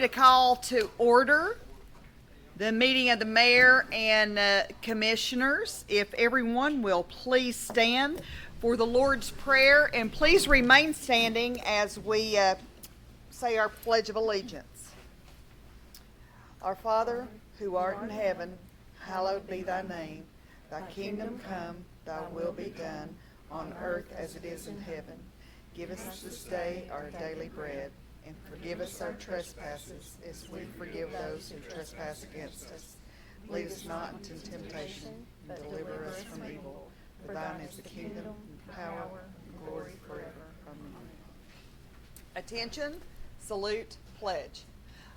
To call to order the meeting of the mayor and commissioners. If everyone will please stand for the Lord's Prayer, and please remain standing as we say our Pledge of Allegiance. Our Father, who art in heaven, hallowed be thy name. Thy kingdom come, thy will be done, on earth as it is in heaven. Give us this day our daily bread, and forgive us our trespasses as we forgive those who trespass against us. Lead us not into temptation, but deliver us from evil. For thine is the kingdom, and power, and glory forever. Amen. Attention, salute, pledge.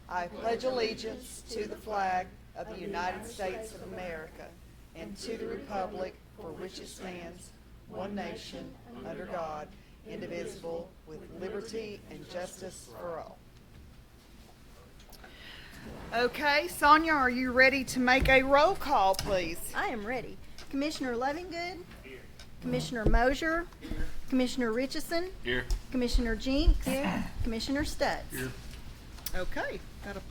I pledge allegiance to the flag of the United States of America and to the republic for which it stands, one nation, under God, indivisible, with liberty and justice for all. Okay, Sonia, are you ready to make a roll call, please? I am ready. Commissioner Lovingood. Here. Commissioner Mosier. Here. Commissioner Richardson. Here. Commissioner Jinks. Here. Commissioner Stutz. Here. Okay, got a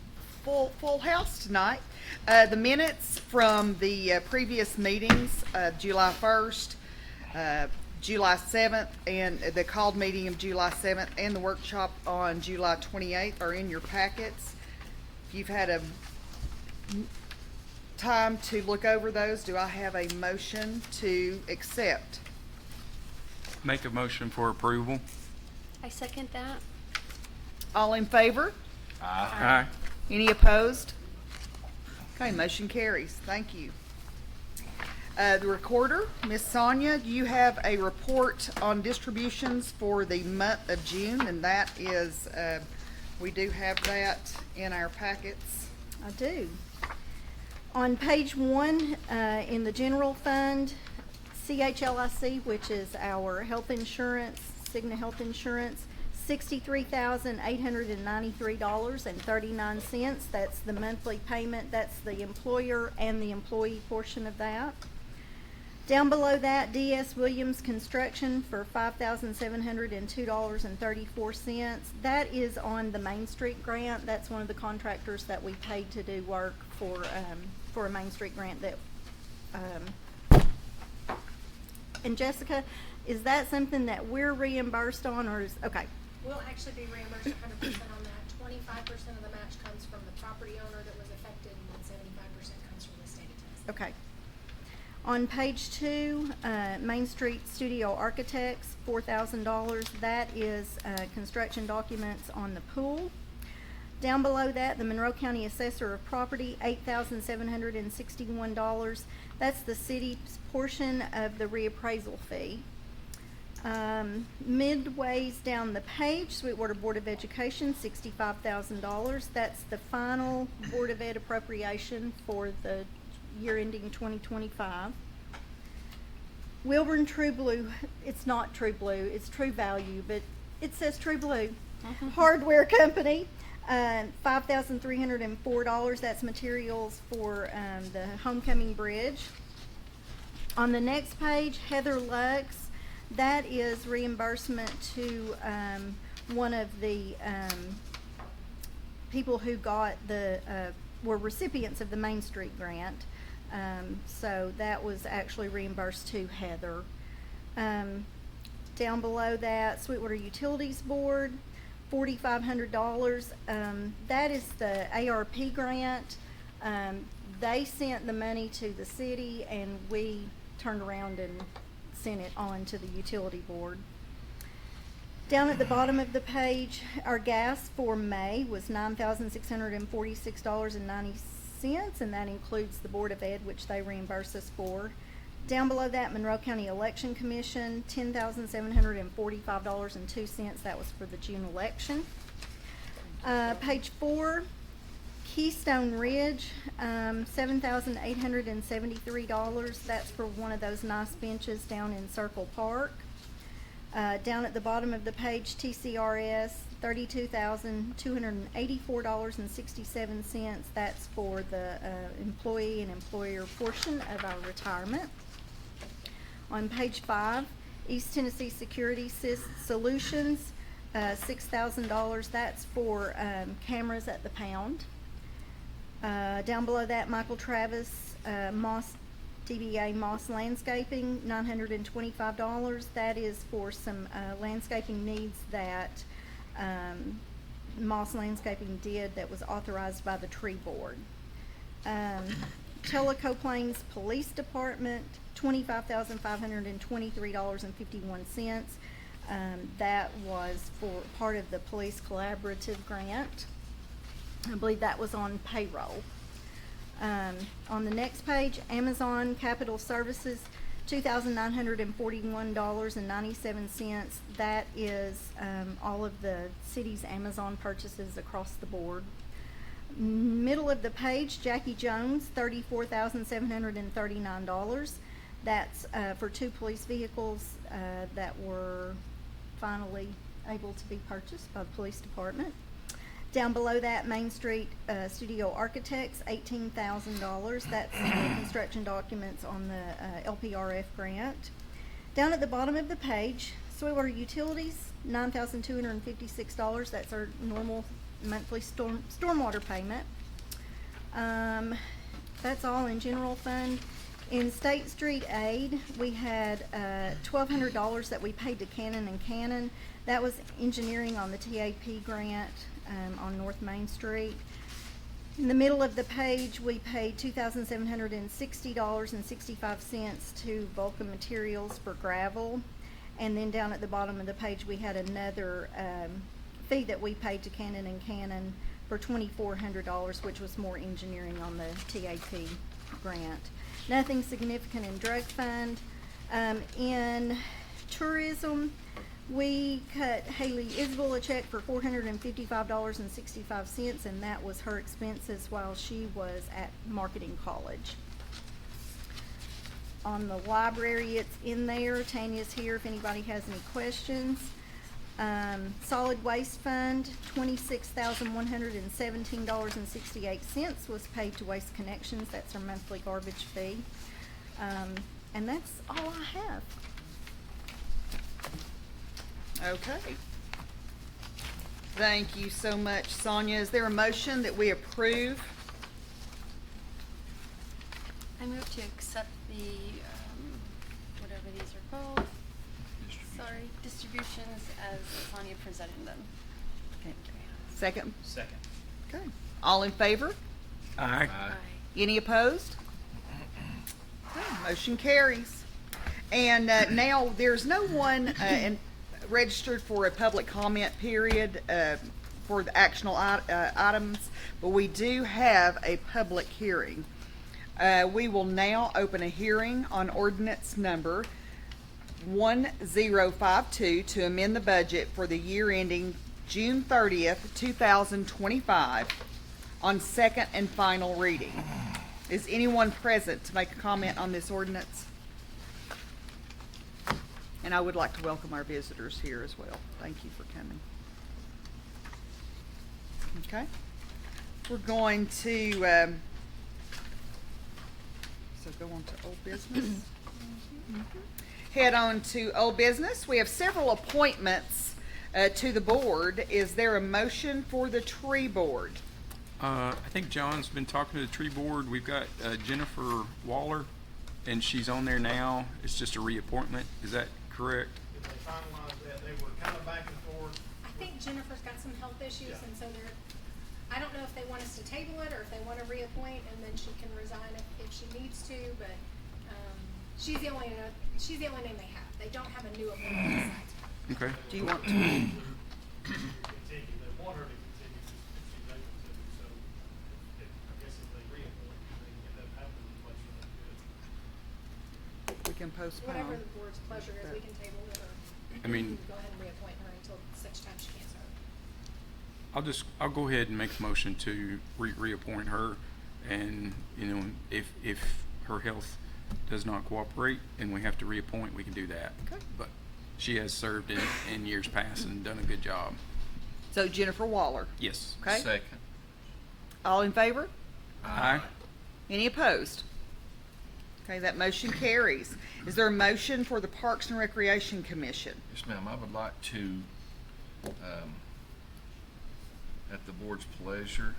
full house tonight. The minutes from the previous meetings, July 1st, July 7th, and the called meeting of July 7th and the workshop on July 28th are in your packets. If you've had a time to look over those, do I have a motion to accept? Make a motion for approval. I second that. All in favor? Aye. Any opposed? Okay, motion carries. Thank you. The recorder, Miss Sonia, you have a report on distributions for the month of June, and that is, we do have that in our packets. I do. On page 1, in the general fund, CHLIC, which is our health insurance, Cigna Health Insurance, $63,893.39. That's the monthly payment. That's the employer and the employee portion of that. Down below that, D.S. Williams Construction for $5,702.34. That is on the Main Street grant. That's one of the contractors that we paid to do work for a Main Street grant. That and Jessica, is that something that we're reimbursed on, or is okay? We'll actually be reimbursed 100% on that. 25% of the match comes from the property owner that was affected, and 75% comes from the state of Tennessee. Okay. On page 2, Main Street Studio Architects, $4,000. That is construction documents on the pool. Down below that, the Monroe County Assessor of Property, $8,761. That's the city's portion of the reappraisal fee. Midways down the page, Sweetwater Board of Education, $65,000. That's the final Board of Ed appropriation for the year ending 2025. Wilburn True Blue, it's not True Blue, it's True Value, but it says True Blue. Hardware Company, $5,304. That's materials for the Homecoming Bridge. On the next page, Heather Lux, that is reimbursement to one of the people who got were recipients of the Main Street grant. So that was actually reimbursed to Heather. Down below that, Sweetwater Utilities Board, $4,500. That is the ARP grant. They sent the money to the city, and we turned around and sent it on to the utility board. Down at the bottom of the page, our gas for May was $9,646.90, and that includes the Board of Ed, which they reimburse us for. Down below that, Monroe County Election Commission, $10,745.02. That was for the June election. Page 4, Keystone Ridge, $7,873. That's for one of those nice benches down in Circle Park. Down at the bottom of the page, TCRS, $32,284.67. That's for the employee and employer portion of our retirement. On page 5, East Tennessee Security Solutions, $6,000. That's for cameras at the pound. Down below that, Michael Travis, Moss, DBA Moss Landscaping, $925. That is for some landscaping needs that Moss Landscaping did that was authorized by the tree board. Tellico Plains Police Department, $25,523.51. That was for part of the police collaborative grant. I believe that was on payroll. On the next page, Amazon Capital Services, $2,941.97. That is all of the city's Amazon purchases across the board. Middle of the page, Jackie Jones, $34,739. That's for 2 police vehicles that were finally able to be purchased by the police department. Down below that, Main Street Studio Architects, $18,000. That's construction documents on the LPRF grant. Down at the bottom of the page, Sweetwater Utilities, $9,256. That's our normal monthly stormwater payment. That's all in general fund. In State Street Aid, we had $1,200 that we paid to Cannon and Cannon. That was engineering on the TAP grant on North Main Street. In the middle of the page, we paid $2,760.65 to Vulcan Materials for gravel. And then down at the bottom of the page, we had another fee that we paid to Cannon and Cannon for $2,400, which was more engineering on the TAP grant. Nothing significant in drug fund. In tourism, we cut Haley Isbell a check for $455.65, and that was her expenses while she was at marketing college. On the library, it's in there. Tanya's here if anybody has any questions. Solid waste fund, $26,117.68 was paid to Waste Connections. That's our monthly garbage fee. And that's all I have. Okay. Thank you so much, Sonia. Is there a motion that we approve? I move to accept the, whatever these are called. Sorry, distributions as Sonia presented them. Okay. Second? Second. Okay. All in favor? Aye. Aye. Any opposed? Okay, motion carries. And now, there's no one registered for a public comment period for the actional items, but we do have a public hearing. We will now open a hearing on ordinance number 1052 to amend the budget for the year ending June 30th, 2025 on second and final reading. Is anyone present to make a comment on this ordinance? And I would like to welcome our visitors here as well. Thank you for coming. Okay. We're going to so go on to old business. Head on to old business. We have several appointments to the board. Is there a motion for the tree board? I think John's been talking to the tree board. We've got Jennifer Waller, and she's on there now. It's just a reappointment. Is that correct? If they finalize that, they were kind of back and forth. I think Jennifer's got some health issues, Yeah. and so I don't know if they want us to table it, or if they want to reappoint, and then she can resign if she needs to, but, she's the only name they have. They don't have a new appointment besides her. Okay. Do you want to? Continue, they want her to continue, if she's able to, so I guess if they reappoint, they end up having to replace her, that's good. We can postpone. Whatever the board's pleasure is, we can table it, or I mean- go ahead and reappoint her until such time she can't serve. I'll go ahead and make a motion to reappoint her, and, you know, if her health does not cooperate and we have to reappoint, we can do that. Okay. But she has served in years past and done a good job. So Jennifer Waller. Yes. Okay. Second. All in favor? Aye. Any opposed? Okay, that motion carries. Is there a motion for the Parks and Recreation Commission? Yes, ma'am. I would like to at the board's pleasure,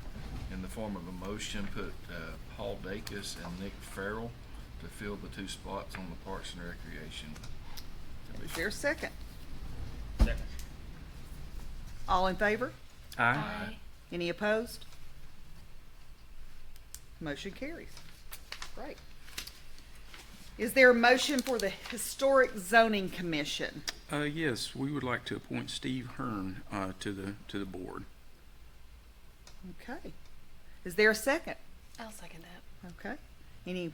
in the form of a motion, put Paul Dacus and Nick Farrell to fill the 2 spots on the Parks and Recreation Is there a second? Second. All in favor? Aye. Any opposed? Motion carries. Great. Is there a motion for the Historic Zoning Commission? Yes, we would like to appoint Steve Hearn, to the board. Okay. Is there a second? I'll second that. Okay. Any,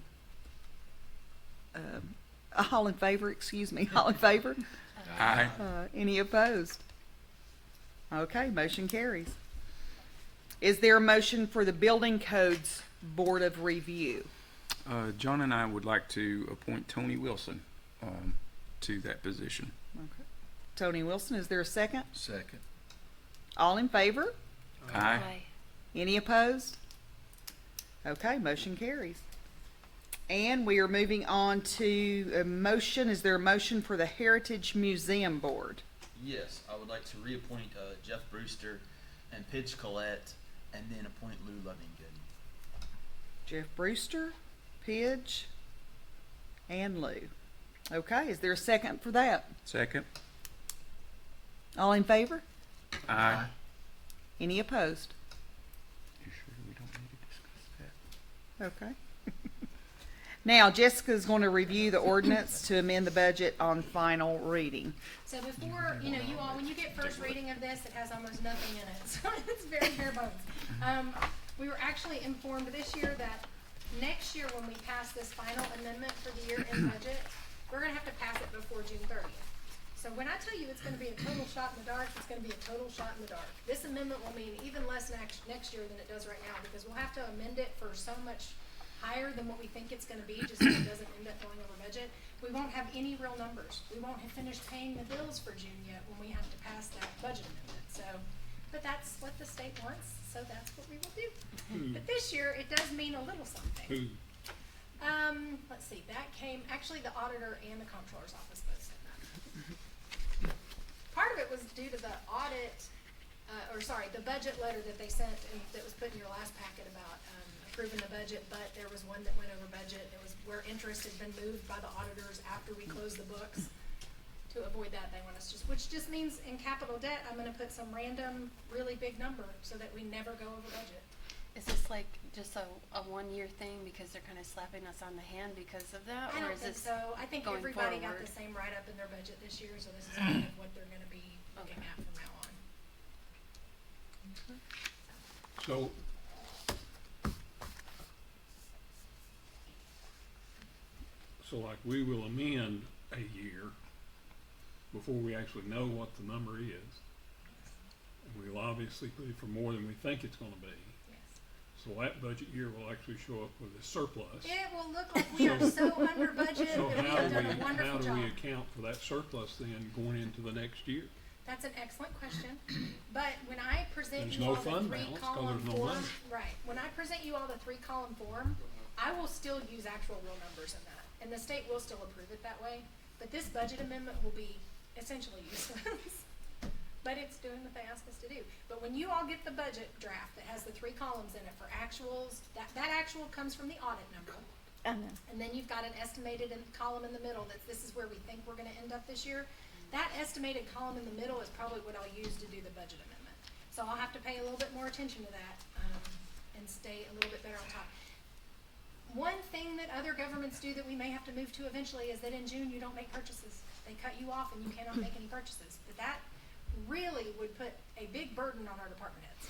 all in favor, excuse me, all in favor? Aye. Any opposed? Okay, motion carries. Is there a motion for the Building Codes Board of Review? John and I would like to appoint Tony Wilson, to that position. Okay. Tony Wilson, is there a second? Second. All in favor? Aye. Any opposed? Okay, motion carries. And we are moving on to a motion. Is there a motion for the Heritage Museum Board? Yes, I would like to reappoint Jeff Brewster and Pidge Collette, and then appoint Lou Lovinggood. Jeff Brewster, Pidge, and Lou. Okay, is there a second for that? Second. All in favor? Aye. Any opposed? You sure we don't need to discuss that? Okay. Now, Jessica's going to review the ordinance to amend the budget on final reading. So before, you all, when you get first reading of this, it has almost nothing in it, so it's very bare bones. We were actually informed this year that next year, when we pass this final amendment for the year-end budget, we're gonna have to pass it before June 30th. So when I tell you it's gonna be a total shot in the dark, it's gonna be a total shot in the dark. This amendment will mean even less next year than it does right now, because we'll have to amend it for so much higher than what we think it's gonna be, just so it doesn't end up going over budget. We won't have any real numbers. We won't have finished paying the bills for June yet when we have to pass that budget amendment. So, but that's what the state wants, so that's what we will do. But this year, it does mean a little something. Let's see, that came, actually the auditor and the comptroller's office both said that. Part of it was due to the audit, the budget letter that they sent and that was put in your last packet about, approving the budget, but there was one that went over budget. It was where interest had been moved by the auditors after we closed the books. To avoid that, they want us which just means in capital debt, I'm gonna put some random, really big number so that we never go over budget. Is this like just a 1-year thing because they're kind of slapping us on the hand because of that? I or don't is think this so. I think going everybody got forward? the same write-up in their budget this year, so this is kind of what they're gonna be looking Okay. at from now on. So, like we will amend a year before we actually know what the number is. And we'll obviously put it for more than we think it's gonna be. Yes. So that budget year will actually show up with a surplus. It will look like we are so under budget, So and we have done a wonderful how do job. we account for that surplus then going into the next year? That's an excellent question, but when I present There's you no all the fund balance 'cause 3-column there's no form, money. right, when I present you all the 3-column form, I will still use actual real numbers in that, and the state will still approve it that way, but this budget amendment will be essentially useless. But it's doing what they ask us to do. But when you all get the budget draft that has the 3 columns in it for actuals, that actual comes from the audit number. I know. And then you've got an estimated column in the middle that this is where we think we're gonna end up this year. That estimated column in the middle is probably what I'll use to do the budget amendment. So I'll have to pay a little bit more attention to that, and stay a little bit better on top. One thing that other governments do that we may have to move to eventually is that in June you don't make purchases. They cut you off and you cannot make any purchases. But that really would put a big burden on our department heads.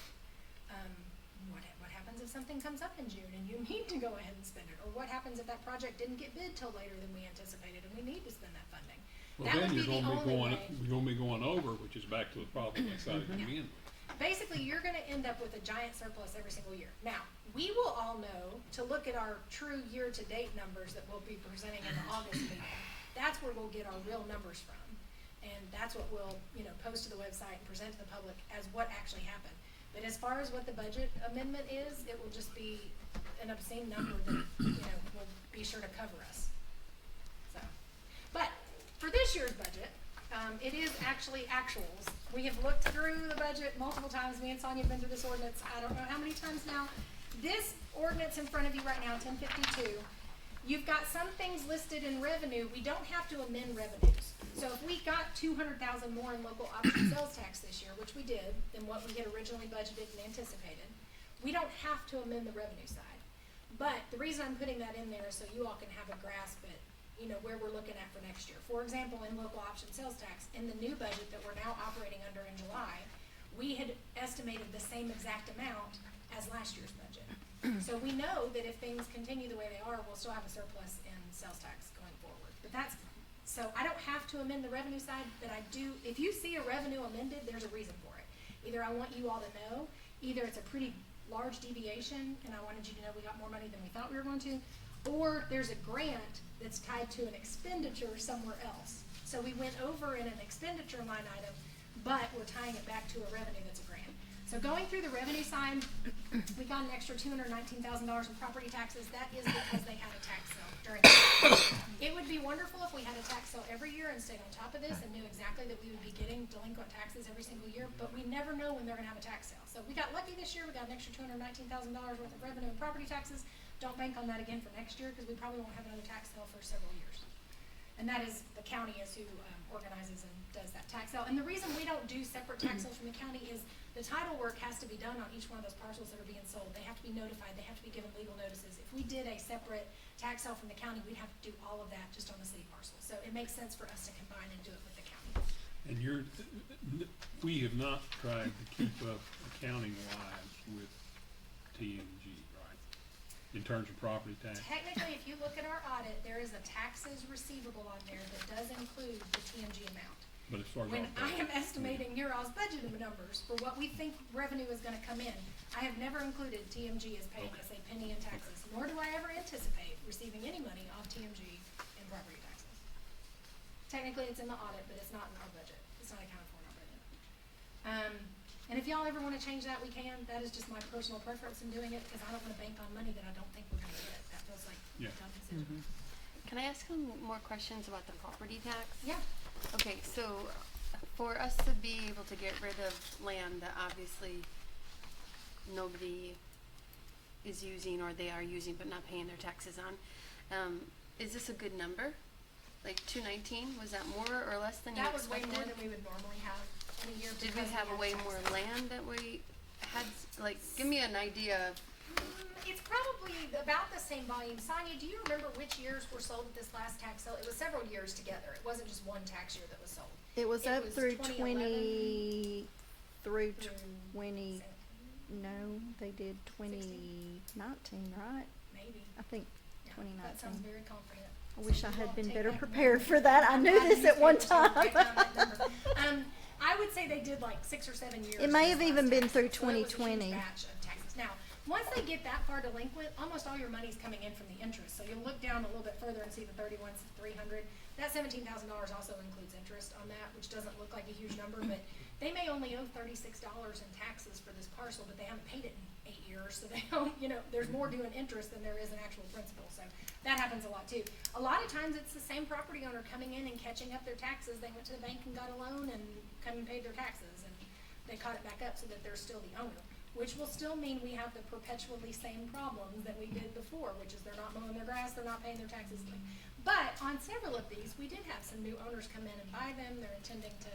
What happens if something comes up in June and you need to go ahead and spend it? Or what happens if that project didn't get bid till later than we anticipated and we need to spend that funding? Well, That then would be you're the gonna be only going, way. you're gonna be going over, which is back to the problem they cited to begin with. Basically, you're gonna end up with a giant surplus every single year. Now, we will all know to look at our true year-to-date numbers that we'll be presenting in the August meeting. That's where we'll get our real numbers from. And that's what we'll, post to the website and present to the public as what actually happened. But as far as what the budget amendment is, it will just be an obscene number that, will be sure to cover us. So, but for this year's budget, It is actually actuals. We have looked through the budget multiple times. Me and Sonia have been through this ordinance, I don't know how many times now. This ordinance in front of you right now, 1052, you've got some things listed in revenue. We don't have to amend revenues. So if we got 200,000 more in local option sales tax this year, which we did, than what we had originally budgeted and anticipated, we don't have to amend the revenue side. But the reason I'm putting that in there is so you all can have a grasp at, where we're looking at for next year. For example, in local option sales tax, in the new budget that we're now operating under in July, we had estimated the same exact amount as last year's budget. So we know that if things continue the way they are, we'll still have a surplus in sales tax going forward. But so I don't have to amend the revenue side, but I do, if you see a revenue amended, there's a reason for it. Either I want you all to know, either it's a pretty large deviation and I wanted you to know we got more money than we thought we were going to, or there's a grant that's tied to an expenditure somewhere else. So we went over in an expenditure line item, but we're tying it back to a revenue that's a grant. So going through the revenue side, we got an extra $219,000 in property taxes. That is because they had a tax sale during the year. It would be wonderful if we had a tax sale every year and stayed on top of this and knew exactly that we would be getting delinquent taxes every single year, but we never know when they're gonna have a tax sale. So we got lucky this year, we got an extra $219,000 worth of revenue in property taxes. Don't bank on that again for next year, because we probably won't have another tax sale for several years. And that is, the county is who organizes and does that tax sale. And the reason we don't do separate tax sales from the county is the title work has to be done on each one of those parcels that are being sold. They have to be notified, they have to be given legal notices. If we did a separate tax sale from the county, we'd have to do all of that just on the city parcel. So it makes sense for us to combine and do it with the county. And we have not tried to keep up accounting-wise with TMG, right? In terms of property tax? Technically, if you look at our audit, there is a taxes receivable on there that does include the TMG amount. But as far as When I am operating, estimating your all's budget numbers for what we think revenue is gonna come in, I have never included TMG as paying us a penny in taxes, nor do I ever anticipate receiving any money off TMG in property taxes. Technically, it's in the audit, but it's not in our budget. It's not accounted for in our budget. And if y'all ever wanna change that, we can. That is just my personal preference in doing it, because I don't wanna bank on money that I don't think we're gonna get. That feels like a Yeah. dumb decision. Can I ask some more questions about the property tax? Yeah. Okay, so for us to be able to get rid of land that obviously nobody is using or they are using but not paying their taxes on, is this a good number? Like 219, was that more or less than you That was way expected? more than we would normally have in a year. Did we because have had way tax more sale. land that we had, like, give me an idea of, It's probably about the same volume. Sonia, do you remember which years were sold at this last tax sale? It was several years together. It wasn't just one tax year that was sold. It was up through 2011 through through 20, 17, no, they did 2019, right? maybe. I think Yeah, 2019. that sounds very confident. I wish So I you had all been take better that prepared number. for that. I I'm knew glad this you at one paid attention to write time. down that number. I would say they did like 6 or 7 years. It may this have last even been tax through sale. So it was a huge 2020. batch of taxes. Now, once they get that far delinquent, almost all your money's coming in from the interest. So you'll look down a little bit further and see the 31,300. That $17,000 also includes interest on that, which doesn't look like a huge number, but they may only owe $36 in taxes for this parcel, but they haven't paid it in 8 years, so they don't, there's more due in interest than there is in actual principal, so that happens a lot too. A lot of times it's the same property owner coming in and catching up their taxes. They went to the bank and got a loan and come and paid their taxes, and they caught it back up so that they're still the owner, which will still mean we have the perpetually same problems that we did before, which is they're not mowing their grass, they're not paying their taxes. But on several of these, we did have some new owners come in and buy them. They're intending to,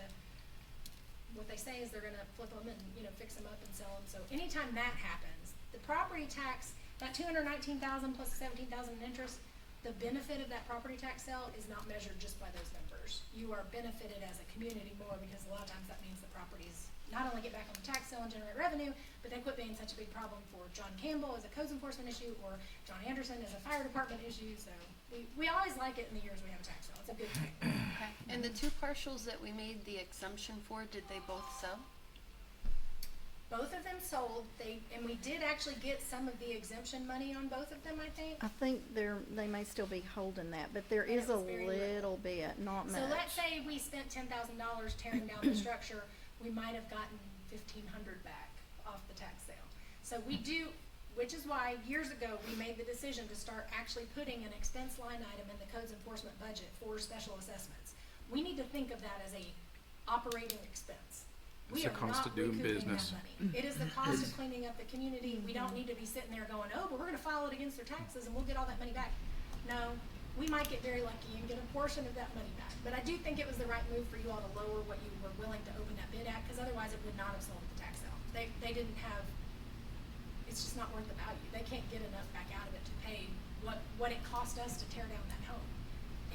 what they say is they're gonna flip them and, fix them up and sell them. So anytime that happens, the property tax, that $219,000 plus $17,000 in interest, the benefit of that property tax sale is not measured just by those numbers. You are benefited as a community more, because a lot of times that means the properties not only get back on the tax sale and generate revenue, but they quit being such a big problem for John Campbell as a codes enforcement issue or John Anderson as a fire department issue. So we always like it in the years we have a tax sale. It's a good thing. okay. And the two parcels that we made the exemption for, did they both sell? Both of them sold. And we did actually get some of the exemption money on both of them, I think. I think they may still be holding that, but there And is it a was very little bit, not much. So let's say we spent $10,000 tearing down the structure, we might have gotten $1,500 back off the tax sale. So we do, which is why years ago we made the decision to start actually putting an expense line item in the codes enforcement budget for special assessments. we need to think of that as a operating expense. We It's the are cost not of doing recouping business. that money. It is the cost of cleaning up the community. We don't need to be sitting there going, oh, but we're gonna file it against their taxes and we'll get all that money back. No, we might get very lucky and get a portion of that money back. But I do think it was the right move for you all to lower what you were willing to open that bid at, because otherwise it would not have sold at the tax sale. They didn't have, it's just not worth the value. They can't get enough back out of it to pay what it cost us to tear down that home,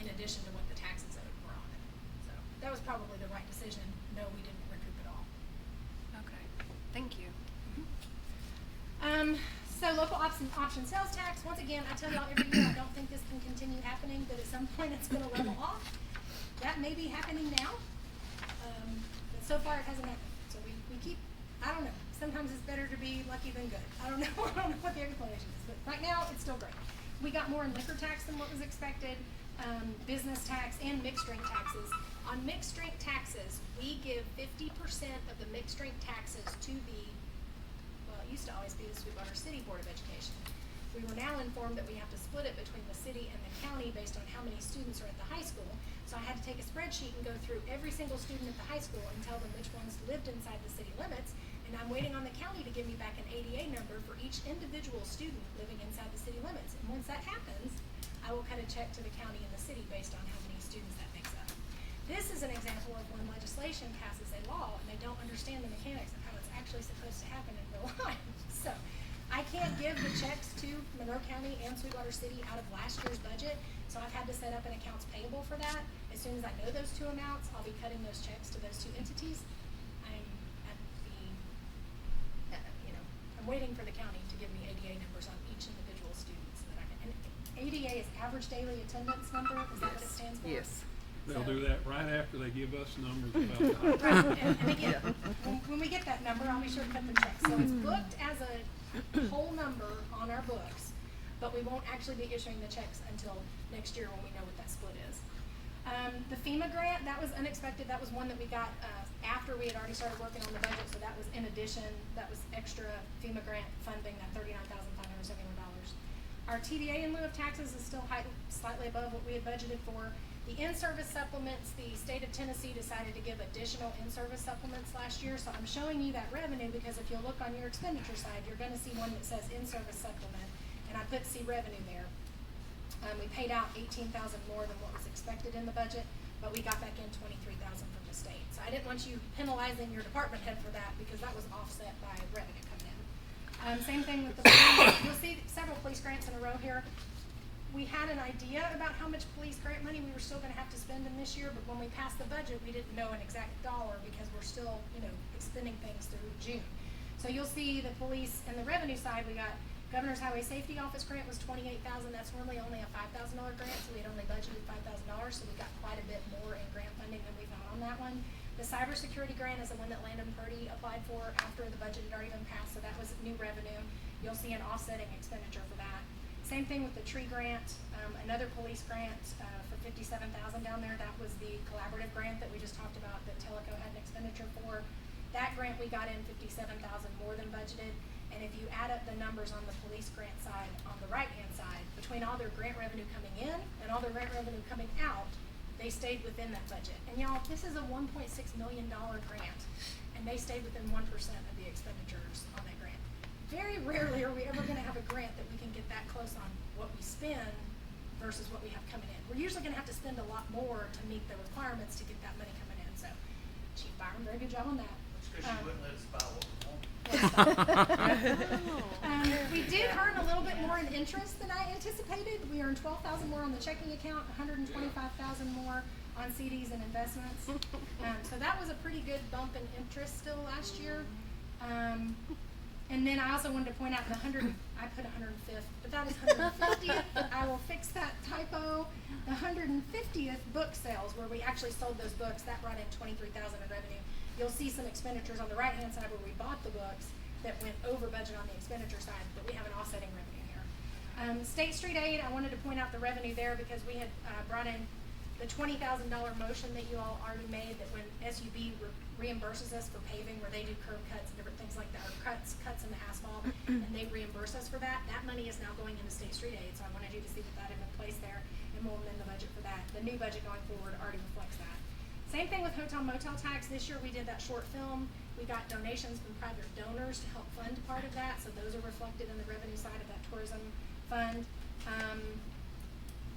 in addition to what the taxes owed were on it. So that was probably the right decision. No, we didn't recoup it all. Okay, thank you. So local option sales tax, once again, I tell y'all every year, I don't think this can continue happening, but at some point it's gonna level off. That may be happening now, but so far it hasn't happened. So we keep, I don't know, sometimes it's better to be lucky than good. I don't know, I don't know what the explanation is, but right now, it's still great. We got more in liquor tax than what was expected, business tax and mixed drink taxes. On mixed drink taxes, we give 50% of the mixed drink taxes to the, well, it used to always be the Sweetwater City Board of Education. We were now informed that we have to split it between the city and the county based on how many students are at the high school. So I had to take a spreadsheet and go through every single student at the high school and tell them which ones lived inside the city limits. And I'm waiting on the county to give me back an ADA number for each individual student living inside the city limits. And once that happens, I will cut a check to the county and the city based on how many students that makes up. This is an example of when legislation passes a law and they don't understand the mechanics of how it's actually supposed to happen in real life. So I can't give the checks to Monroe County and Sweetwater City out of last year's budget, so I've had to set up an accounts payable for that. As soon as I know those two amounts, I'll be cutting those checks to those two entities. I'm at the, I'm waiting for the county to give me ADA numbers on each individual student so that I can, and ADA is average daily attendance number, is that what it stands for? Yes. They'll So- do that right after they give us numbers about the high Right, school. and again, when we get that number, I'll be sure to cut the check. So it's booked as a whole number on our books, but we won't actually be issuing the checks until next year when we know what that split is. The FEMA grant, that was unexpected. That was one that we got after we had already started working on the budget, so that was in addition, that was extra FEMA grant funding, that $39,571. Our TDA in lieu of taxes is still slightly above what we had budgeted for. The in-service supplements, the state of Tennessee decided to give additional in-service supplements last year, so I'm showing you that revenue because if you'll look on your expenditure side, you're gonna see one that says in-service supplement, and I put C revenue there. We paid out $18,000 more than what was expected in the budget, but we got back in $23,000 from the state. So I didn't want you penalizing your department head for that because that was offset by revenue coming in. Same thing with the police. You'll see several police grants in a row here. We had an idea about how much police grant money we were still gonna have to spend in this year, but when we passed the budget, we didn't know an exact dollar because we're still, expending things through June. So you'll see the police and the revenue side, we got Governor's Highway Safety Office grant was $28,000. That's normally only a $5,000 grant, so we had only budgeted $5,000, so we got quite a bit more in grant funding than we thought on that one. The cybersecurity grant is the one that Landon Purdy applied for after the budget had already been passed, so that was new revenue. You'll see an offsetting expenditure for that. Same thing with the tree grant, another police grant for $57,000 down there. That was the collaborative grant that we just talked about that Teleco had an expenditure for. That grant we got in $57,000 more than budgeted. And if you add up the numbers on the police grant side, on the right-hand side, between all their grant revenue coming in and all their grant revenue coming out, they stayed within that budget. And y'all, this is a $1.6 million grant, and they stayed within 1% of the expenditures on that grant. Very rarely are we ever gonna have a grant that we can get that close on what we spend versus what we have coming in. We're usually gonna have to spend a lot more to meet the requirements to get that money coming in, so Chief Byron, very good job on that. That's because she wouldn't let us buy what we want. We did earn a little bit more in interest than I anticipated. We earned $12,000 more on the checking account, $125,000 more on CDs and investments. So that was a pretty good bump in interest still last year. And then I also wanted to point out I put 105th, but that is 150th. I will fix that typo. The 150th book sales, where we actually sold those books, that brought in $23,000 in revenue. You'll see some expenditures on the right-hand side where we bought the books that went over budget on the expenditure side, but we have an offsetting revenue here. State Street Aid, I wanted to point out the revenue there because we had brought in the $20,000 motion that you all already made, that when SUB reimburses us for paving, where they do curb cuts and different things like that, or cuts in the asphalt, and they reimburse us for that, that money is now going into state street aid, so I wanted you to see that is in place there, and we'll amend the budget for that. The new budget going forward already reflects that. Same thing with hotel motel tax. This year we did that short film. We got donations from private donors to help fund part of that, so those are reflected in the revenue side of that tourism fund.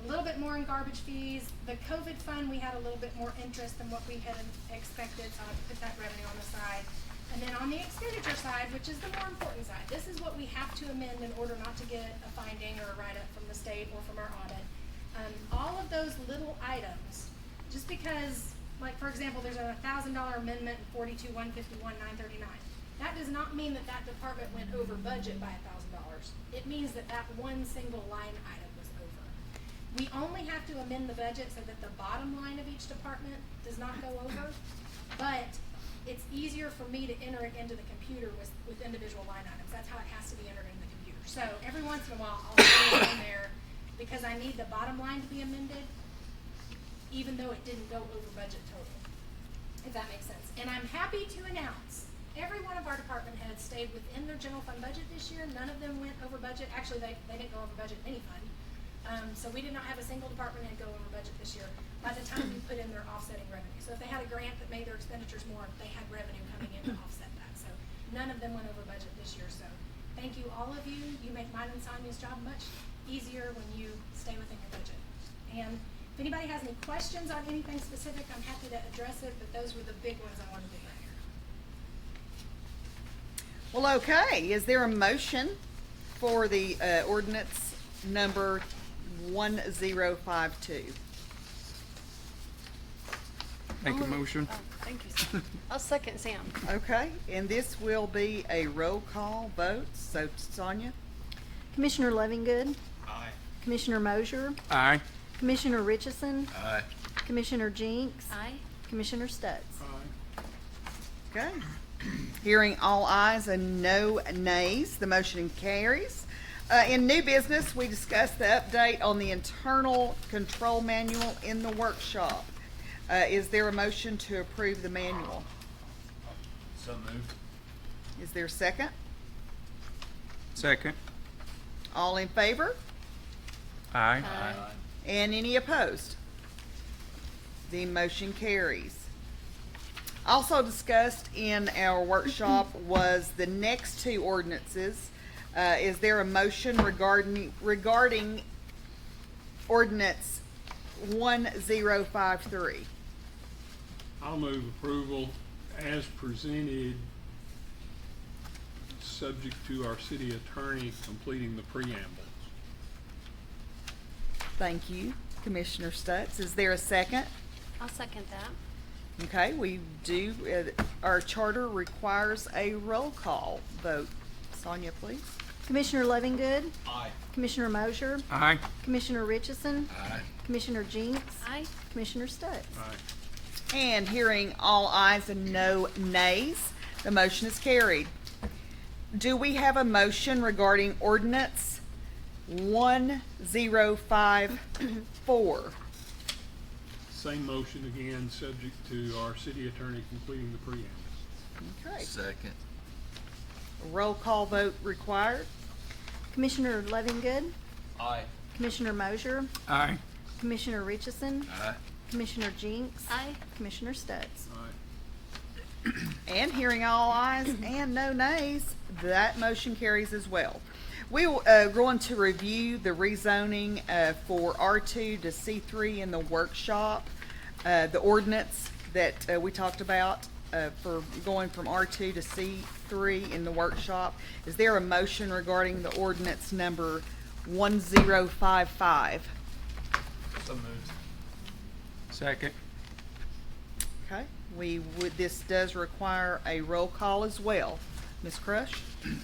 A little bit more in garbage fees. The COVID fund, we had a little bit more interest than what we had expected, so I put that revenue on the side. And then on the expenditure side, which is the more important side, this is what we have to amend in order not to get a finding or a write-up from the state or from our audit. All of those little items, just because, like for example, there's a $1,000 amendment in 42-151-939. That does not mean that that department went over budget by $1,000. It means that that one single line item was over. We only have to amend the budget so that the bottom line of each department does not go over, but it's easier for me to enter it into the computer with individual line items. That's how it has to be entered in the computer. So every once in a while, I'll put it in there because I need the bottom line to be amended, even though it didn't go over budget total, if that makes sense. And I'm happy to announce every one of our department heads stayed within their general fund budget this year. None of them went over budget. Actually, they didn't go over budget in any fund. So we did not have a single department head go over budget this year by the time we put in their offsetting revenue. So if they had a grant that made their expenditures more, they had revenue coming in to offset that. So none of them went over budget this year. So thank you, all of you. You make mine and Sonia's job much easier when you stay within your budget. And if anybody has any questions on anything specific, I'm happy to address it, but those were the big ones I wanted to get right here. Well, okay, is there a motion for the ordinance number 1052? Make a motion. Oh, thank you, Sam. I'll second Sam. Okay, and this will be a roll call vote, so Sonia? Commissioner Levingood, Aye. Commissioner Mosier, Aye. Commissioner Richardson, Aye. Commissioner Jinks, Aye. Commissioner Stutz. Okay. Hearing all ayes and no nays, the motion carries. In new business, we discussed the update on the internal control manual in the workshop. Is there a motion to approve the manual? So moved. Is there a second? Second. All in favor? Aye. And any opposed? The motion carries. Also discussed in our workshop was the next two ordinances. Is there a motion regarding ordinance 1053? I'll move approval as presented, subject to our city attorney completing the preambles. Thank you, Commissioner Stutz. Is there a second? I'll second that. Okay, we do, our charter requires a roll call vote. Sonia, please. Commissioner Levingood, Aye. Commissioner Mosier, Aye. Commissioner Richardson, Aye. Commissioner Jinks, Aye. Commissioner Stutz. Aye. And hearing all ayes and no nays, the motion is carried. Do we have a motion regarding ordinance 1054? Same motion again, subject to our city attorney completing the preambles. Okay, Second. roll call vote required. Commissioner Levingood, Aye. Commissioner Mosier, Aye. Commissioner Richardson, Aye. Commissioner Jinks, Aye. Commissioner Stutz. Aye. And hearing all ayes and no nays, that motion carries as well. We are going to review the rezoning for R2 to C3 in the workshop. The ordinance that we talked about for going from R2 to C3 in the workshop. Is there a motion regarding the ordinance number 1055? So moved. Second. Okay, this does require a roll call as well. Ms. Crush?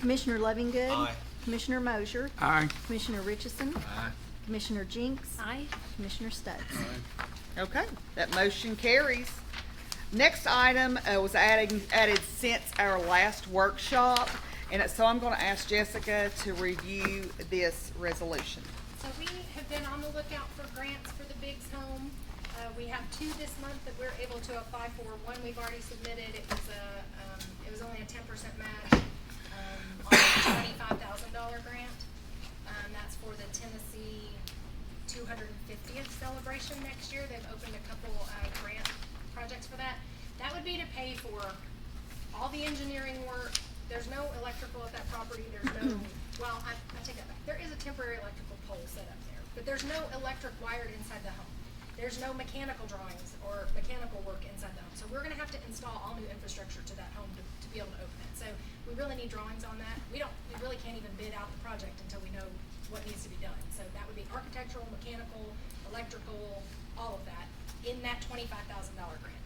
Commissioner Levingood, Aye. Commissioner Mosier, Aye. Commissioner Richardson, Aye. Commissioner Jinks, Aye. Commissioner Stutz. Aye. Okay, that motion carries. Next item was added since our last workshop, and so I'm going to ask Jessica to review this resolution. So we have been on the lookout for grants for the Biggs home. We have two this month that we're able to apply for. One we've already submitted. It was only a 10% match, on a $25,000 grant. That's for the Tennessee 250th celebration next year. They've opened a couple, grant projects for that. That would be to pay for all the engineering work. There's no electrical at that property. There's no, well, I take that back. There is a temporary electrical pole set up there, but there's no electric wired inside the home. There's no mechanical drawings or mechanical work inside the home. So we're gonna have to install all new infrastructure to that home to be able to open it. So we really need drawings on that. We really can't even bid out the project until we know what needs to be done. So that would be architectural, mechanical, electrical, all of that in that $25,000 grant.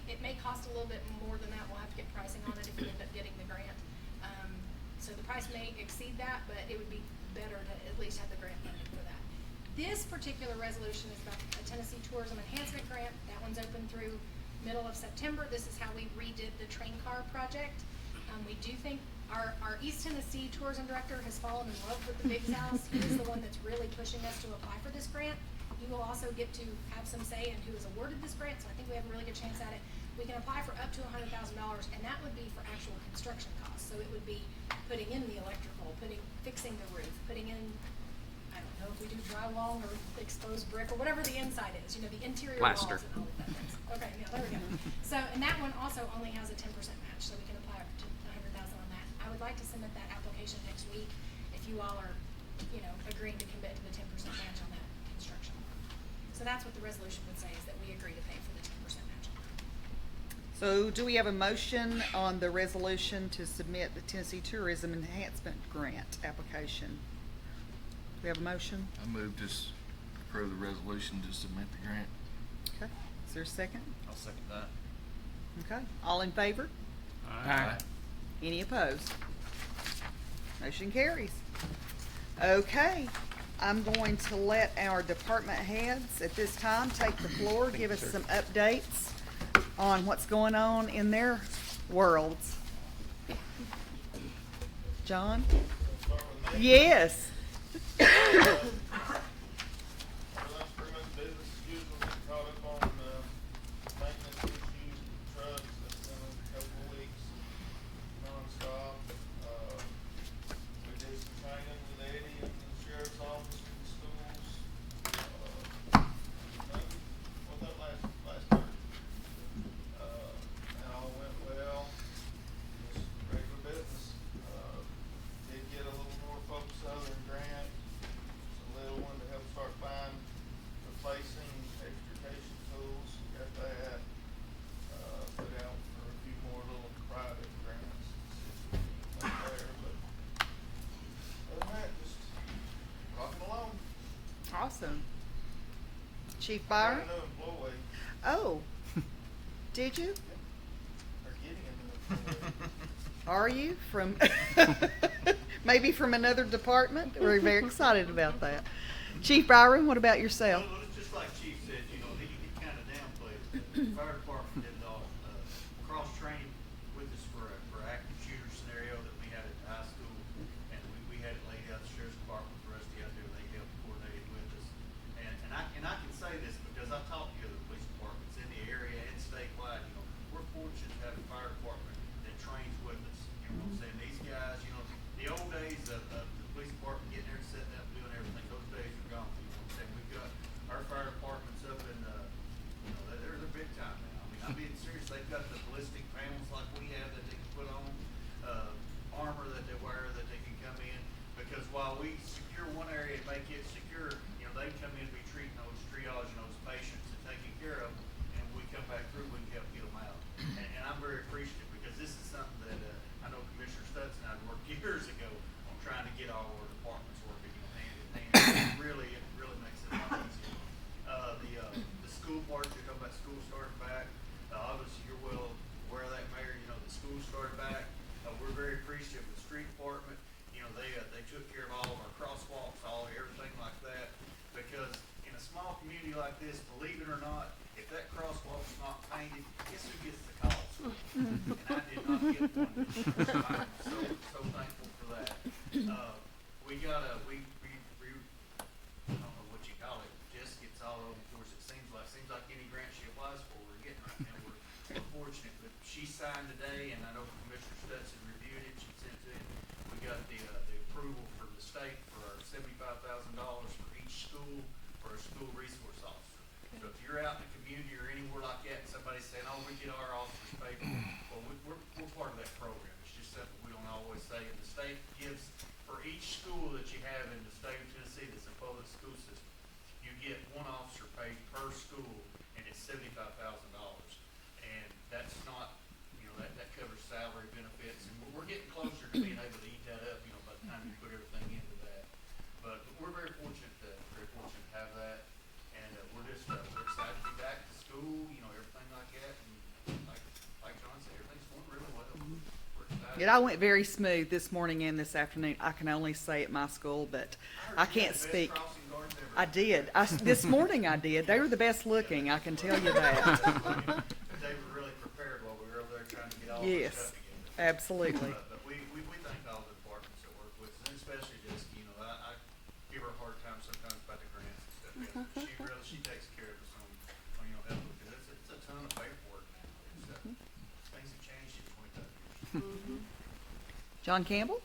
It may cost a little bit more than that. We'll have to get pricing on it if we end up getting the grant. So the price may exceed that, but it would be better to at least have the grant funding for that. This particular resolution is about a Tennessee Tourism Enhancement Grant. That one's open through middle of September. This is how we redid the train car project. We do think our East Tennessee Tourism Director has fallen in love with the Biggs House. He is the one that's really pushing us to apply for this grant. He will also get to have some say in who is awarded this grant, so I think we have a really good chance at it. We can apply for up to $100,000, and that would be for actual construction costs. So it would be putting in the electrical, fixing the roof, putting in, I don't know if we do drywall or exposed brick or whatever the inside is, the interior Plaster. walls and all of that things. Okay, yeah, there we go. So, and that one also only has a 10% match, so we can apply up to $100,000 on that. I would like to submit that application next week if you all are, agreeing to commit to the 10% match on that construction. So that's what the resolution would say, is that we agree to pay for the 10% match on that. So do we have a motion on the resolution to submit the Tennessee Tourism Enhancement Grant application? Do we have a motion? I move to approve the resolution to submit the grant. Okay. Is there a second? I'll second that. Okay. All in favor? Aye. Any opposed? Motion carries. Okay. I'm going to let our department heads at this time take the floor, give us some updates on what's going on in their worlds. John? Yes. Well, that's pretty much business as usual. We caught up on, maintenance issues with trucks. That's been a couple of weeks nonstop. We did some training with Eddie in the sheriff's office and the schools. What that last Thursday? That all went well. Just regular business. Did get a little more Focus Southern grant. It's a little one to help start buying, replacing extrication tools. Got that. Put out for a few more little private grants. Like there, but other than that, just rocking along. Awesome. Chief Got Byron? a new employee. Oh. Did you? Or getting a new employee. Are you from, maybe from another department? We're very excited about that. Chief Byron, what about yourself? Well, it's just like Chief said, he kind of downplayed it. The fire department did all, cross-trained with us for a active shooter scenario that we had at the high school. And we had it laid out, the sheriff's department, Rusty out there, they helped coordinate with us. And I can say this because I've talked to other police departments in the area and statewide, we're fortunate to have a fire department that trains with us. You know what I'm saying? These guys, the old days of the police department getting there, setting up, doing everything, those days are gone. You know what I'm saying? We've got our fire departments up in, they're big time now. I mean, I'm being serious. They've got the ballistic panels like we have that they can put on, armor that they wear that they can come in. Because while we secure one area and make it secure, they come in and be treating those triaging those patients and taking care of them. And when we come back through, we can help get them out. And I'm very appreciative because this is something that, I know Commissioner Stutz and I worked years ago on trying to get all our departments working, hand in hand. It really makes it a lot easier. The school part, you're talking about school starting back. Obviously, you're well aware of that, Mayor. The school started back. We're very appreciative of the street department. They took care of all of our crosswalks, everything like that. Because in a small community like this, believe it or not, if that crosswalk's not painted, guess who gets the calls? And I did not get one. I'm so thankful for that. We got I don't know what you call it, Jess gets all over for us. It seems she signed today, and I know Commissioner Stetson reviewed it, she sent it in. We got the approval from the state for our $75,000 for each school for a school resource officer. So if you're out in the community or anywhere like that, and somebody's saying, oh, we get our officers paid, well, we're part of that program. It's just something we don't always say. And the state gives, for each school that you have in the state of Tennessee that's a public school system, you get one officer paid per school, and it's $75,000. And that's not, that covers salary, benefits, and we're getting closer to being able to eat that up, by the time you put everything into that. But we're very fortunate to have that, and we're excited to be back to school, everything like that, and like John said, everything's going really well. We're excited. It all went very smooth this morning and this afternoon. I can only say at my school, but I can't speak. I did. This morning I did. They were the best looking, I can tell you that. They were really prepared while we were over there trying to get all this Yes, stuff together. absolutely. But we thank all the departments that work with us, and especially just, I give her a hard time sometimes about the grants and stuff. She takes care of us on helping, because it's a ton of paperwork now. Things have changed in 25 years. John Campbell?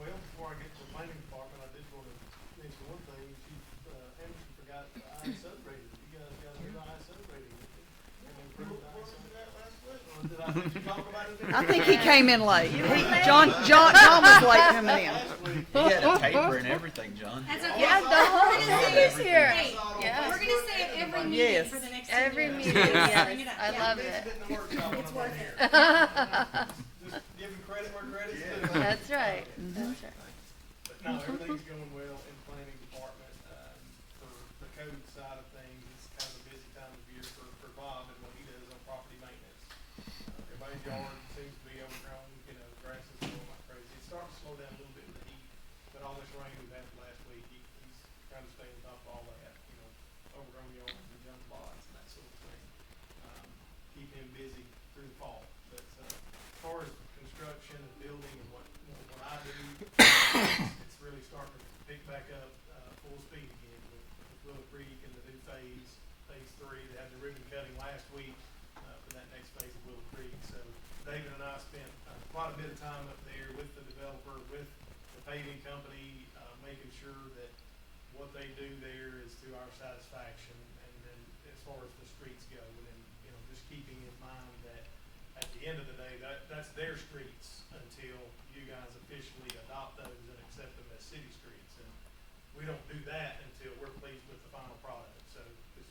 Well, before I get to the planning department, I did want to mention one thing. Anderson forgot the ISO rating. You guys got a new ISO rating. And improved ISO. Did you talk about it? I think he came in late. John was late coming in. He had a paper and everything, John. That's okay. Yeah, the whole team is here. Hey, Yeah. we're gonna say it every meeting Yes. for the next Every 2 years. meeting, yes. Bring it up. I Yeah. love It's it. been the workshop when It's I'm worth on it. here. Just giving credit where credit's due. That's right. That's right. But no, everything's going well in the planning department. For the code side of things, it's kind of a busy time of year for Bob and what he does on property maintenance. Everybody's yard seems to be overgrown, grass is growing like crazy. It's starting to slow down a little bit with the heat, but all this rain we've had last week, he's trying to stay on top of all that, overgrown yards and junk lots and that sort of thing. Keep him busy through the fall. But as far as construction and building and what I do, it's really starting to pick back up full speed again with Willow Creek and the new phase 3. They had the ribbon cutting last week for that next phase of Willow Creek. So David and I spent quite a bit of time up there with the developer, with the paving company, making sure that what they do there is to our satisfaction. And then as far as the streets go, and then, just keeping in mind that at the end of the day, that's their streets until you guys officially adopt those and accept them as city streets. And we don't do that until we're pleased with the final product. So just,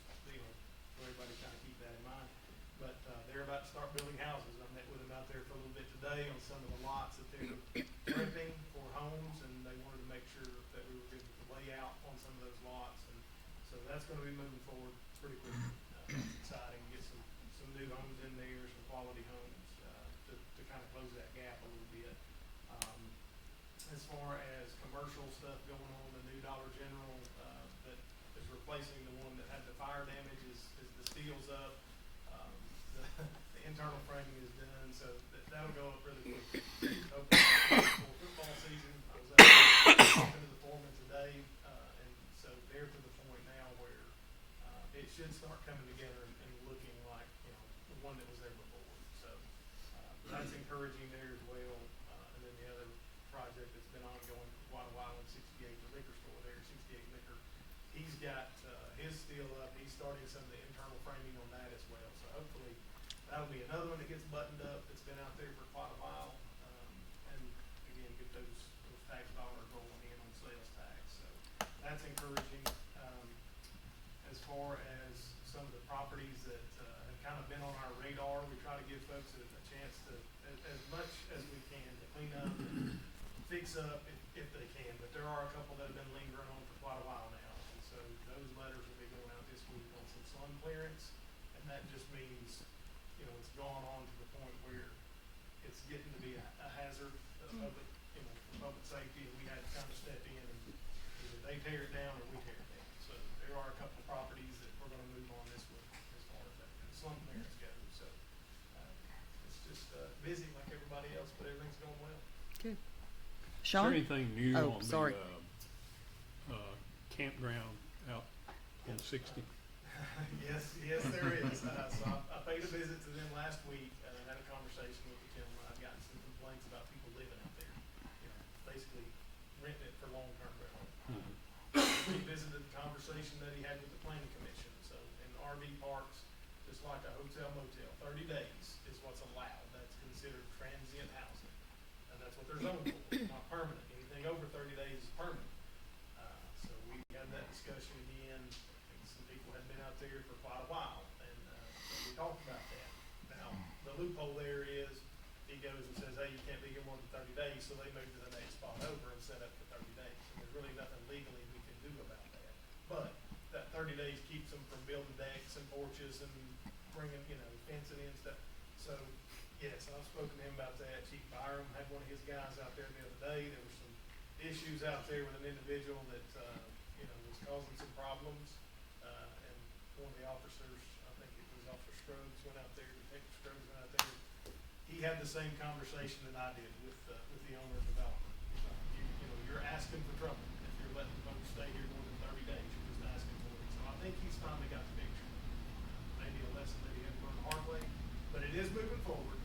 everybody kind of keep that in mind. But they're about to start building houses. I met with them out there for a little bit today on some of the lots that they're prepping for homes, and they wanted to make sure that we were good with the layout on some of those lots. And so that's going to be moving forward pretty quickly. It's exciting to get some new homes in there, some quality homes to kind of close that gap a little bit. As far as commercial stuff going on, the new Dollar General that is replacing the one that had the fire damage is the steel's up. The internal framing is done, so that'll go up really quickly. Hopefully for football season, I was out talking to the foreman today, and so they're to the point now where it should start coming together and looking like the one that was there before. So that's encouraging there as well. And then the other project that's been ongoing for quite a while in 68, the liquor store there, 68 Liquor, he's got his steel up. He's starting some of the internal framing on that as well. So hopefully that'll be another one that gets buttoned up. It's been out there for quite a while. And again, get those tax dollars rolling in on sales tax. So that's encouraging. As far as some of the properties that have kind of been on our radar, we try to give folks a chance to, as much as we can, to clean up and fix up if they can. But there are a couple that have been lingering on for quite a while now. And so those letters will be going out this week on some slum clearance. And that just means, it's gone on to the point where it's getting to be a hazard of public, for public safety, and we had to kind of step in and either they tear it down or we tear it down. So there are a couple properties that we're gonna move on this week as far as that slum clearance goes. So it's just busy like everybody else, but everything's going well. Good. Is Sean? there anything new Oh, on sorry. the campground out on 60? Yes, there is. So I paid a visit to them last week, had a revisited the conversation that he had with the planning commission. So in RV parks, just like a hotel motel, 30 days is what's allowed. That's considered transient housing. And that's what they're zoned for, not permanent. Anything over 30 days is permanent. So we had that discussion again. I think some people had been out there for quite a while, and so we talked about that. Now, the loophole there is he goes and says, hey, you can't be here more than 30 days, so they move to the next spot over and set up for 30 days. And there's really nothing legally we can do about that. But that 30 days keeps them from building decks and porches and bringing, fencing in stuff. So, yes, I've spoken to him about that. Chief Byram had one of his guys out there the other day. There were some issues out there with an individual that, was causing some problems. And one of the officers, I think it was Officer Scruggs, went out there, Detective Scruggs went out there. He had the same conversation that I did with the owner of the development. You're asking for trouble if you're letting folks stay here more than 30 days. You're just asking for it. So I think he's finally got the picture. Maybe a lesson that he had to learn the hard way, but it is moving forward.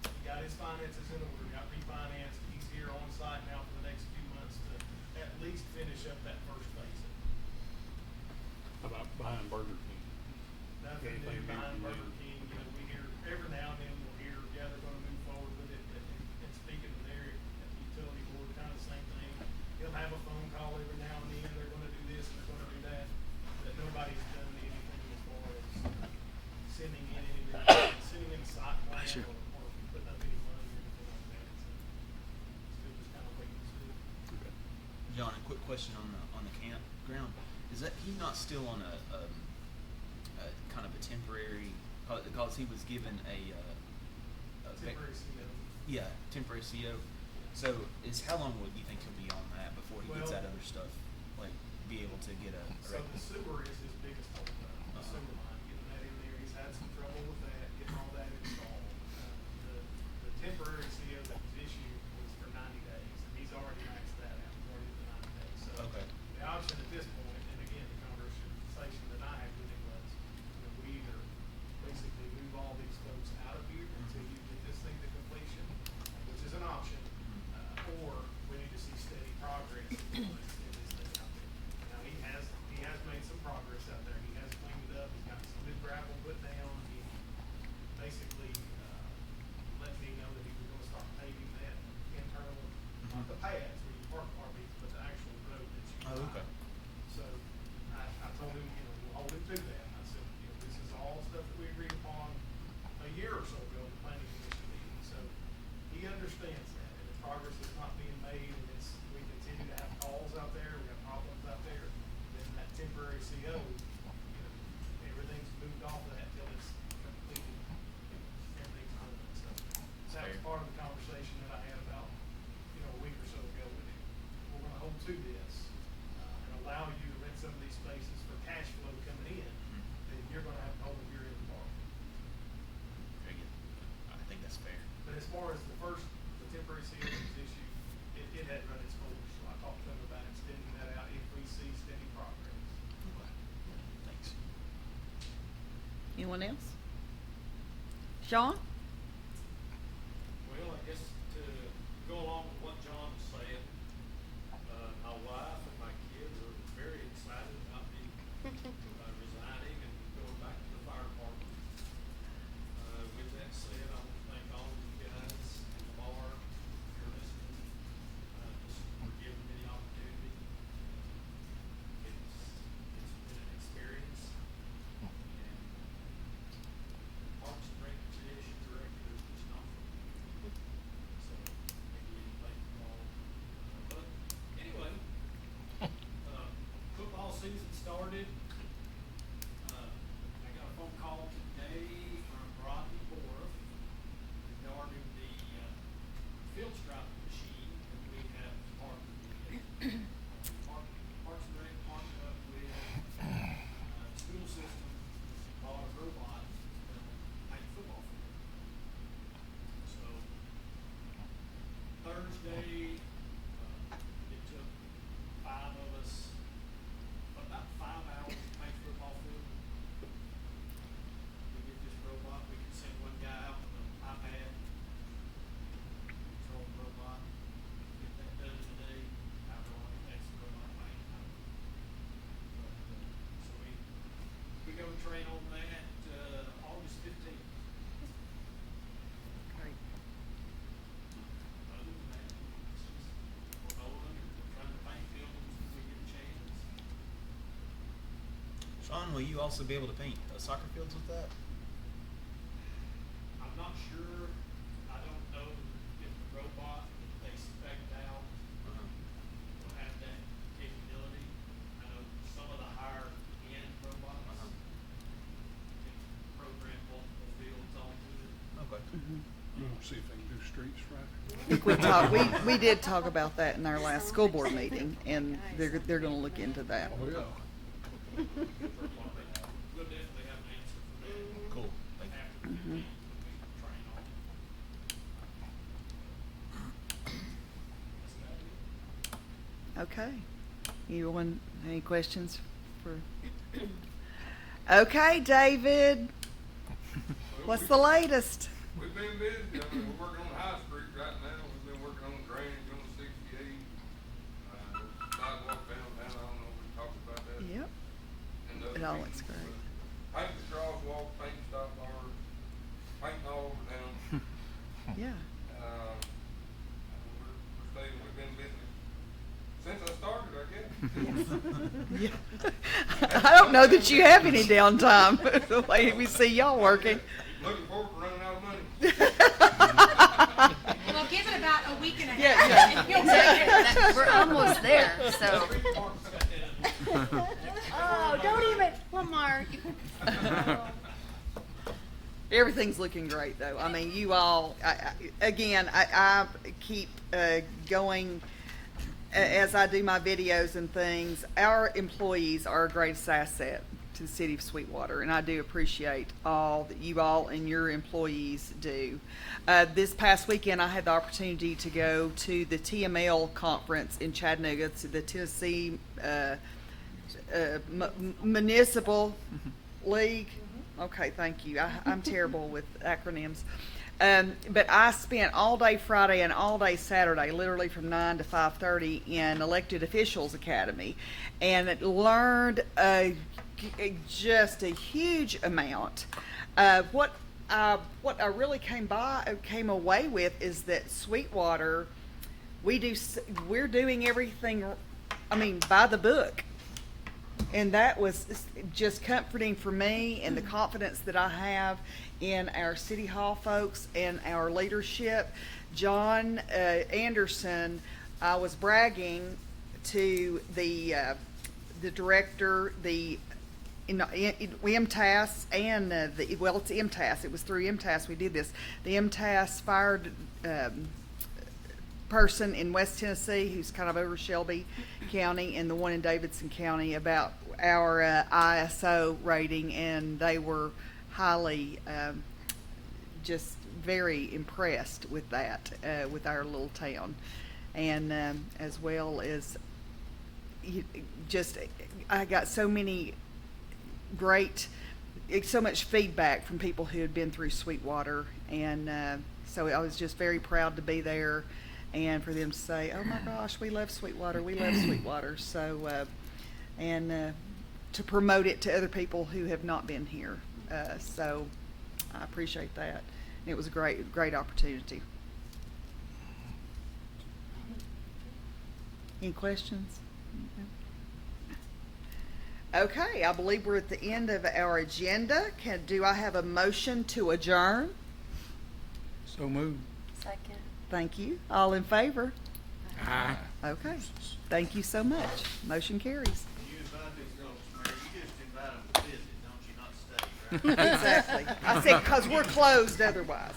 He got his finances in order, got refinanced. He's here on site now for the next few months to at least finish up that first phase. How about buying Burger King? Nothing Anything new behind new? Burger King. We hear every now and then we'll hear, yeah, they're going to move forward with it. And speaking to their utility board, kind of the same thing. He'll have a phone call every now and then. They're going to do this and they're going to do that. But nobody's done anything as far as sending in a site plan or putting up any money or anything like that. So still just kind of waiting to see. John, a quick question on the campground. Is that he not still on a kind of a temporary? Because he was given a Temporary CO. Yeah, temporary CO. So how long would you think he'll be on that before he gets Well, that other stuff, like be able to get a? So the sewer is his biggest holdup, the sewer line, getting that in there. He's had some trouble with that, getting all that installed. The temporary CO that was issued was for 90 days, and he's already maxed that out. He's already at the 90 days. So Okay. the option at this point, and again, the conversation that I had with him was, we either basically move all these folks out of here until you get this thing to completion, which is an option, or we need to see steady progress if we want to extend this thing out there. Now, he has made some progress out there. He has cleaned it up. He's got some new gravel put down. He basically let me know that he was gonna start paving that internal, not the paths where you park RVs, but the actual road that you Oh, okay. So I told him, we'll hold him to that. I said, this is all stuff that we agreed upon a year or so ago at the planning commission meeting. So he understands that, and the progress is not being made, and we continue to have calls out there, we have problems out there. Then that temporary CO, everything's moved off of that till it's completed, everything's done. So that was part of the conversation that I had about, a week or so ago with him. We're gonna hold to this, and allow you to rent some of these spaces for cash flow coming in, then you're gonna have to hold your end of the bargain. Very good. I think that's fair. But as far as the temporary CO that was issued, it had run its course, so I talked to him about extending that out if we see steady progress. Okay. Thanks. Anyone else? Sean? Well, I guess to go along with what John was saying, my wife and my kids are very excited about me resigning and going back to the fire department. With that said, I want to thank all of you guys in the bar, if you're listening, just for giving me the opportunity. It's been an experience, and Parks and Recreation Director is just not for me. So maybe anything from all. But anyway, football season started. I got a phone call today from Rodney Borff regarding the field striping machine that we have partnered with. Parks and Rec partnered up with the school system, bought a robot to paint football field. So Thursday, it took 5 of us about 5 hours John, will you also be able to paint soccer fields with that? I'm not sure, I don't know if the robot that they spec'd out will have that capability. I know some of the higher end robots can program multiple fields onto it. Okay. You wanna see if they can do street striping? I think we did talk about that in our last school board meeting, and they're gonna look into that. Oh, yeah. We'll definitely have an answer for that. Cool. Thank you. After we train on it. That's about it. Okay. Anyone, any questions for? Okay, David. What's the latest? We've been busy. I mean, we're working on High Street right now. We've been working on drainage on 68. Sidewalk downtown. I don't know if we talked about that. Yep. And those It all things. looks great. Paint the crosswalk, paint the stop bars, painting all over town. Yeah. We're staying, we've been busy since I started, I guess. Yeah. I don't know that you have any downtime, the way we see y'all working. Looking forward to running out of money. Well, give it about a week and a half. Yeah, You'll yeah. take it. We're almost there, so. Oh, don't even, Lamar. Everything's looking great, though. I mean, you all, I keep going as I do my videos and things. Our employees are our greatest asset to the City of Sweetwater, and I do appreciate all that you all and your employees do. This past weekend, I had the opportunity to go to the TML conference in Chattanooga, to the Tennessee Municipal League. Okay, thank you. I'm terrible with acronyms. But I spent all day Friday and all day Saturday, literally from 9 to 5:30 in Elected Officials Academy, and learned just a huge amount. What I really came away with is that Sweetwater, we're doing everything, I mean, by the book. And that was just comforting for me, and the confidence that I have in our City Hall folks and our leadership. John Anderson, I was bragging to the director, the MTAS, and it's MTAS. It was through MTAS we did this. The MTAS fired person in West Tennessee who's kind of over Shelby County, and the one in Davidson County, about our ISO rating, and they were highly just very impressed with that, with our little town. And as well as I got so much feedback from people who had been through Sweetwater, and so I was just very proud to be there, and for them to say, "Oh my gosh, we love Sweetwater, we love Sweetwater." So, and to promote it to other people who have not been here. So I appreciate that. And it was a great opportunity. Any questions? Okay, I believe we're at the end of our agenda. Do I have a motion to adjourn? So moved. Second. Thank you. All in favor? Aye. Okay. Thank you so much. Motion carries. You invite these folks, Mayor, you just invite them to visit, don't you, not stay, right? Exactly. I said, because we're closed otherwise.